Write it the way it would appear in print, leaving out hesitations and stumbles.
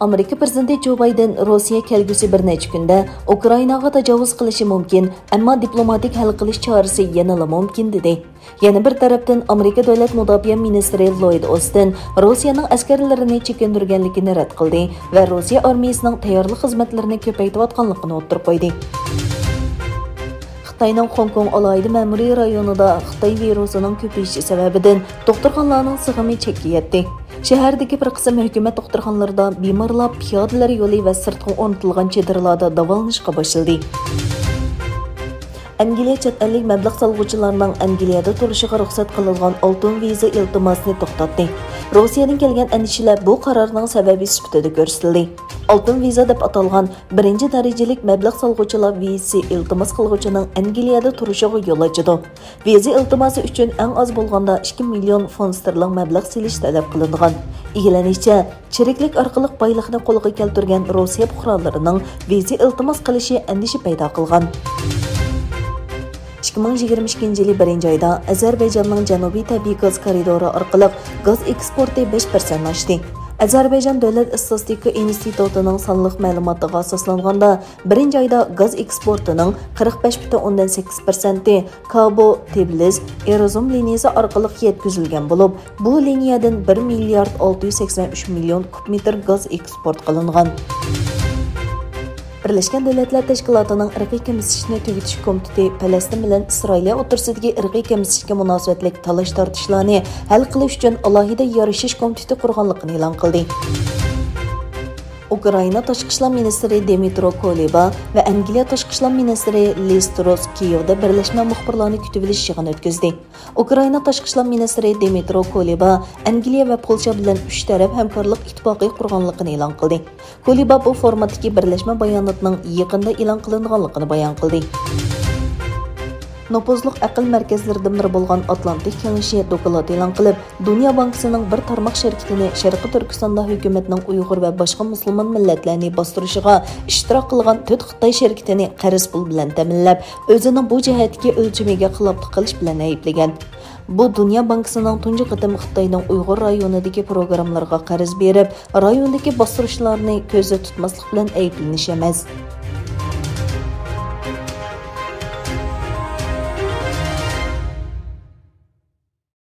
Amerika prezidenti Joe Biden Rossiya kelgusi bir necha kunda Ukrainaga tajovuz qilishi mumkin, ammo diplomatik hal qilish chorasi yanada mumkin dedi. Yana bir tarafdan Amerika davlat mudofaa ministri Lloyd Austin Rossiyaning askarlarini chekindirganligini rad qildi va Rossiya armiyasining tayyorlik xizmatlarini ko'paytirayotganligini o'tirib qo'ydi. Xitoyning Hong Kong alohida ma'muriy rayonida Xitoy virusining ko'payishi sababidan doktorxonalarning sig'imi chekka yetdi. Shahardagi bir qism hukumat doktorxonalarida bemorlar piyodalar yo'li va sirtqi o'rnatilgan chedirlarda davolanishga boshladi. Angliya chet ellik mablag' solg'uvchilarning Angliyada turishiga ruxsat qilingan oltin viza iltimosini to'xtatdi. Rossiyadan kelgan andishalar bu qarorning sababi sifatida ko'rsatildi. Oltin viza deb atalgan birinchi darajalik mablag' solg'uvchilar viza iltimos qiluvchining Angliyada turishiga yo'l ochadi. Viza iltimosi uchun eng oz bo'lganda 2 million fond sterling mablag' selish talab qilingan. Egilanishicha, chiriklik orqali boylikni qo'lga keltirgan Rossiya fuqarolarining viza iltimos qilishi andisha paydo qilgan. 2022 yılı 1 ayda Azerbaycanның Janubiy tabiiy gaz koridori orqali gaz eksporti 5% oshdi. Azerbaycan Davlat Istatistika institutining sonliq ma'lumotiga asoslanganda 1 ayda gaz eksportining 45,8% Kabo Tbilisi Erzurum liniyasi orqali yetkazilgan bo'lib, bu liniyadan 1 milliard 683 million kub metr gaz eksport qilingan. Birleşken Devletler Teşkilatı'nın irqiy kemsishni tugutish komiteti Falastin bilan Isroiliya o'rtasidagi irqiy kemsishga munosabatlik talash tortishlarni hal qilish uchun alohida yarashish komiteti qurganligini e'lon qildi. Ukraina Tashqi ishlar ministri Dmytro Kuleba va Angliya Tashqi ishlar ministri Liz Truss Kiyevda birlashma muxbirlarni kutib olish yig'ini o'tkazdi. Ukraina Tashqi ishlar ministri Dmytro Kuleba Angliya va Polsha bilan 3 taraf hamkorlik ittifoqi qurganligini e'lon qildi. Kuleba bu formatdagi birlashma bayonotining yaqinda e'lon qilinganligini bayon qildi. Nopozluq aql markazlaridan biri bo'lgan Atlantik kengashi doklad e'lon qilib, Dunyo bankisining bir tarmoq shirkatini Sharqiy Turkistonda hukumatning Uyg'ur va boshqa musulmon millatlarni bostirishiga ishtirok qilgan 4 Xitoy shirkatini qarz pul bilan ta'minlab, o'zining bu jihatdagi o'lchamiga xiloflik qilish bilan ayblagan. Bu Dunyo bankisining tunji qatim Xitoyning Uyg'ur rayonidagi programmalarga qarz berib, rayondagi bostirishlarni ko'zda tutmaslik bilan ayblanish emas.